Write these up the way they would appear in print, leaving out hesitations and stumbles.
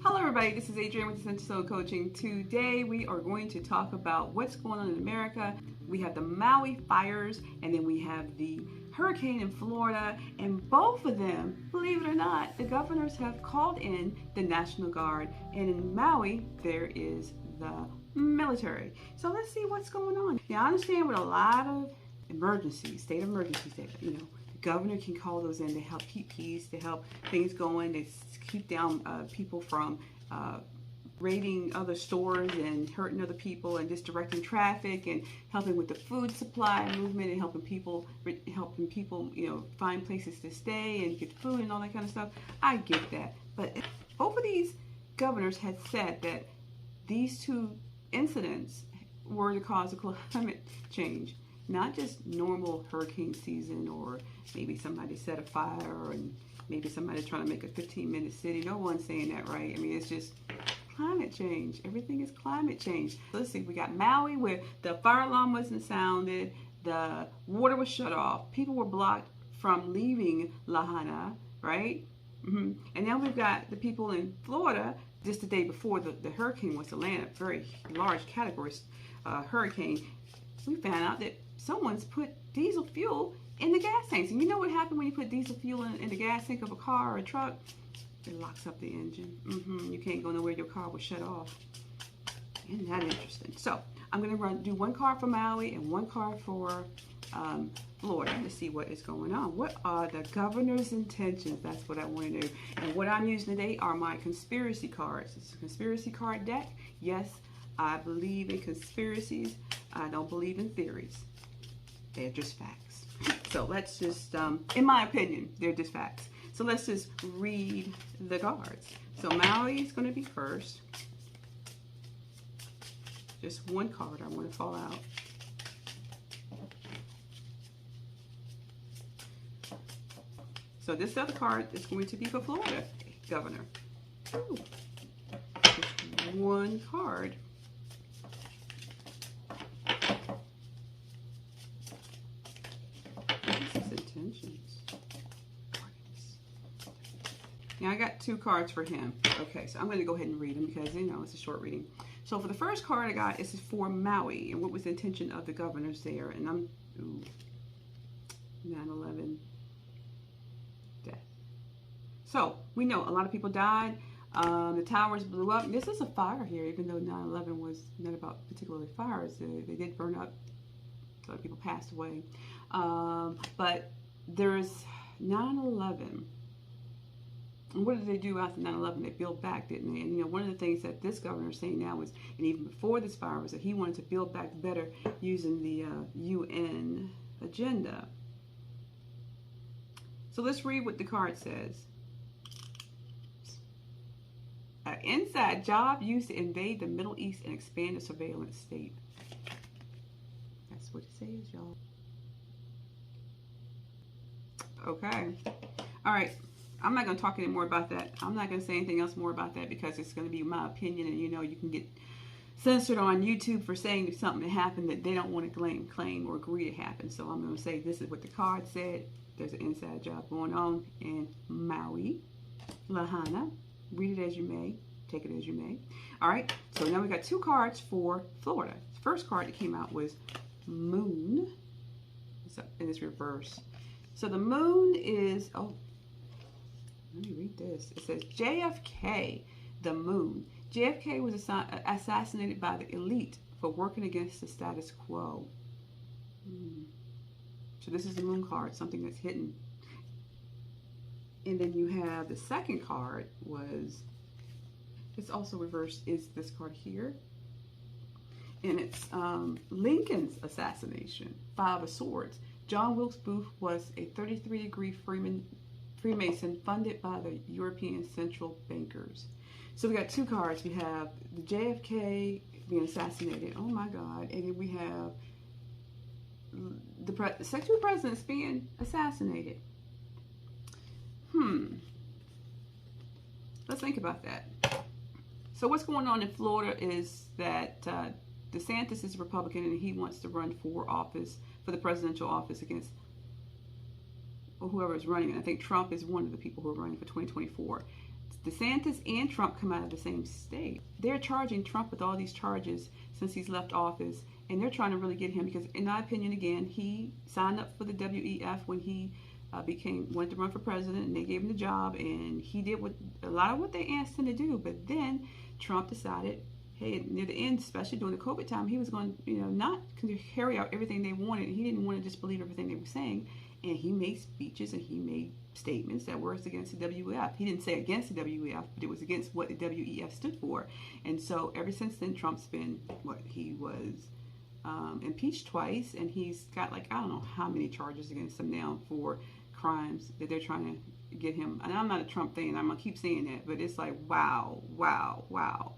Hello everybody, this is Adrienne with DeSantis and Coaching. Today we are going to talk about what's going on in America. We have the Maui fires and then we have the hurricane in Florida, and both of them, believe it or not, the governors have called in the National Guard, and in Maui there is the military. So let's see what's going on. Now I understand with a lot of emergencies, state emergencies, the governor can call those in to help keep peace, to help things going, to keep down people from raiding other stores and hurting other people, and just directing traffic and helping with the food supply movement and helping people find places to stay and get food and all that kind of stuff. I get that, but both of these governors had said that these two incidents were the cause of climate change. Not just normal hurricane season, or maybe somebody set a fire and maybe somebody trying to make a 15-minute city. No one's saying that, right? I mean, it's just climate change. Everything is climate change. Let's see, we got Maui where the fire alarm wasn't sounded, the water was shut off, people were blocked from leaving Lahaina, right? And now we've got the people in Florida. Just the day before the hurricane was to land, a very large category hurricane, we found out that someone's put diesel fuel in the gas tanks. And you know what happened when you put diesel fuel in the gas tank of a car or a truck? It locks up the engine. You can't go nowhere, your car will shut off. Isn't that interesting? So I'm going to do one card for Maui and one card for Florida to see what is going on. What are the governor's intentions? That's what I want to know. And what I'm using today are my conspiracy cards. It's a conspiracy card deck. Yes, I believe in conspiracies. I don't believe in theories. They're just facts. So let's just, in my opinion, they're just facts. So let's just read the cards. So Maui is going to be first. Just one card I want to fall out. So this other card is going to be for Florida governor. Ooh. Just one card. Now I got two cards for him. Okay, so I'm going to go ahead and read them because it's a short reading. So for the first card I got, this is for Maui, and what was the intention of the governors there? And I'm 9/11 death. So we know a lot of people died. The towers blew up. This is a fire here, even though 9/11 was not about particularly fires. They did burn up. A lot of people passed away. But there's 9/11. And what did they do after 9/11? They built back, didn't they? And one of the things that this governor is saying now is, and even before this fire, was that he wanted to build back better using the UN agenda. So let's read what the card says. An inside job used to invade the Middle East and expand the surveillance state. That's what it says, y'all. Okay. All right. I'm not going to talk any more about that. I'm not going to say anything else more about that because it's going to be my opinion, and you can get censored on YouTube for saying something that happened that they don't want to claim or agree to happen. So I'm going to say this is what the card said. There's an inside job going on in Maui, Lahaina. Read it as you may. Take it as you may. All right. So now we got two cards for Florida. The first card that came out was Moon. It's up in its reverse. So the moon is, let me read this. It says JFK, the moon. JFK was assassinated by the elite for working against the status quo. So this is the moon card, something that's hidden. And then you have the second card it's also reversed, is this card here. And it's Lincoln's assassination, 5 of Swords. John Wilkes Booth was a 33-degree Freemason funded by the European central bankers. So we got two cards. We have the JFK being assassinated. Oh my God. And then we have the two presidents being assassinated. Let's think about that. So what's going on in Florida is that DeSantis is a Republican and he wants to run for the presidential office against or whoever is running. And I think Trump is one of the people who are running for 2024. DeSantis and Trump come out of the same state. They're charging Trump with all these charges since he's left office, and they're trying to really get him because, in my opinion, again, he signed up for the WEF when he wanted to run for president, and they gave him the job, and he did a lot of what they asked him to do. But then Trump decided, hey, near the end, especially during the COVID time, he was going to, not carry out everything they wanted. He didn't want to just believe everything they were saying, and he made speeches and he made statements that were against the WEF. He didn't say against the WEF, but it was against what the WEF stood for. And so ever since then, Trump's been he was impeached twice, and he's got I don't know how many charges against him now for crimes that they're trying to get him. And I'm not a Trump fan, I'm gonna keep saying that, but it's like wow.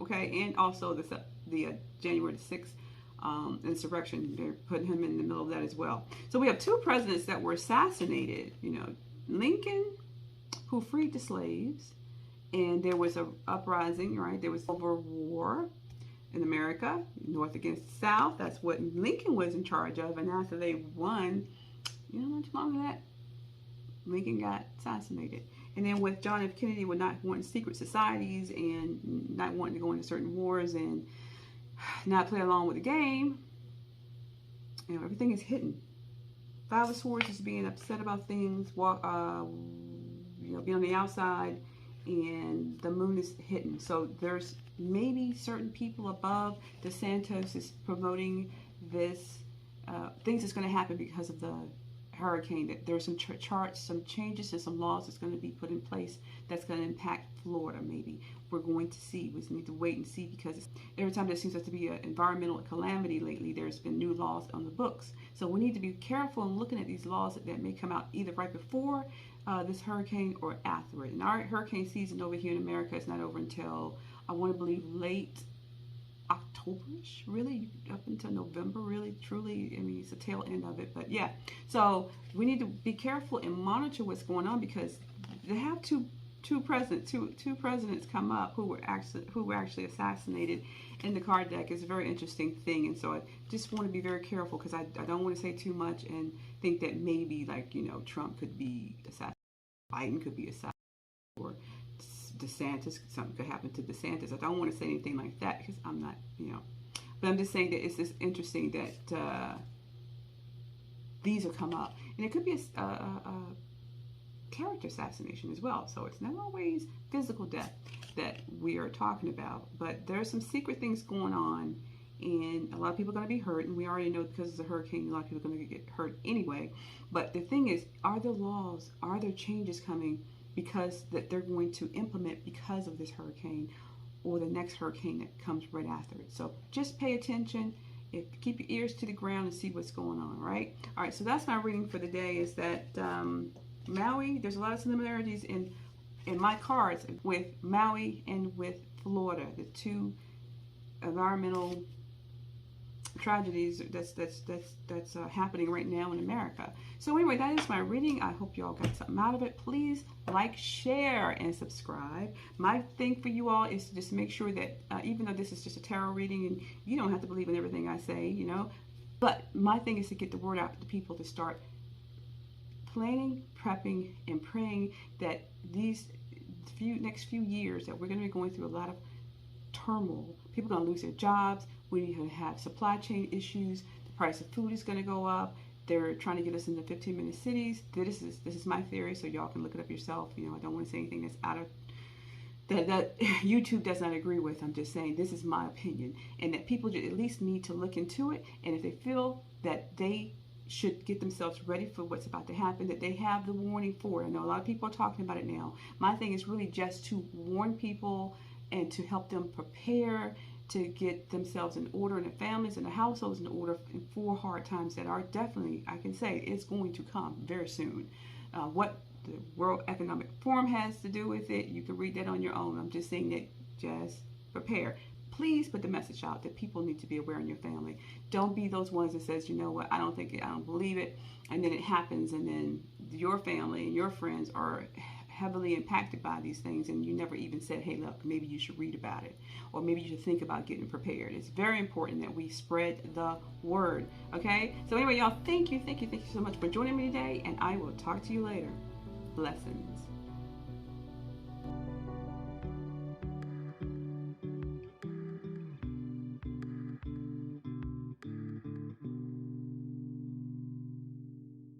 Okay, and also the January the 6th insurrection, they're putting him in the middle of that as well. So we have two presidents that were assassinated. Lincoln, who freed the slaves, and there was a uprising, right? There was over war in America, North against South. That's what Lincoln was in charge of. And after they won, not too long after that, Lincoln got assassinated. And then with John F. Kennedy, with not wanting secret societies and not wanting to go into certain wars and not play along with the game, everything is hidden. Five of Swords is being upset about things, being on the outside, and the moon is hidden. So there's maybe certain people above DeSantis is promoting this, things that's going to happen because of the hurricane, that there's some charts, some changes, and some laws that's going to be put in place that's going to impact Florida. Maybe we're going to see. We just need to wait and see, because every time there seems to be an environmental calamity lately, there's been new laws on the books. So we need to be careful in looking at these laws that may come out either right before this hurricane or after it. And our hurricane season over here in America is not over until, I want to believe, late October-ish, really, up until November, really, truly. I mean, it's the tail end of it, but yeah. So we need to be careful and monitor what's going on, because they have two presidents come up who were actually assassinated in the card deck. Is a very interesting thing, and so I just want to be very careful, because I don't want to say too much and think that maybe Trump could be assassinated, Biden could be assassinated, or DeSantis, something could happen to DeSantis. I don't want to say anything like that, because I'm not, but I'm just saying that it's just interesting that these will come up, and it could be a character assassination as well. So it's not always physical death that we are talking about, but there's some secret things going on, and a lot of people are going to be hurt, and we already know because it's a hurricane, a lot of people are going to get hurt anyway. But the thing is, are there laws, are there changes coming because that they're going to implement because of this hurricane or the next hurricane that comes right after it? So just pay attention, keep your ears to the ground and see what's going on, right? All right, so that's my reading for the day, is that Maui, there's a lot of similarities in my cards with Maui and with Florida, the two environmental tragedies that's happening right now in America. So anyway, that is my reading. I hope you all got something out of it. Please like, share, and subscribe. My thing for you all is to just make sure that even though this is just a tarot reading and you don't have to believe in everything I say, but my thing is to get the word out to people, to start planning, prepping, and praying that these next few years that we're going to be going through a lot of turmoil. People are going to lose their jobs. We're going to have supply chain issues. The price of food is going to go up. They're trying to get us into 15-minute cities. This is my theory, so y'all can look it up yourself. I don't want to say anything that's out of that YouTube does not agree with. I'm just saying this is my opinion, and that people at least need to look into it. And if they feel that they should get themselves ready for what's about to happen, that they have the warning for it. I know a lot of people are talking about it now. My thing is really just to warn people and to help them prepare to get themselves in order, and their families and their households in order for hard times that are definitely, I can say, it's going to come very soon. What the World Economic Forum has to do with it, you can read that on your own. I'm just saying that just prepare. Please put the message out that people need to be aware in your family. Don't be those ones that says, you know what, I don't think it, I don't believe it, and then it happens, and then your family and your friends are heavily impacted by these things, and you never even said, hey, look, maybe you should read about it, or maybe you should think about getting prepared. It's very important that we spread the word, okay? So anyway, y'all, thank you so much for joining me today, and I will talk to you later. Blessings.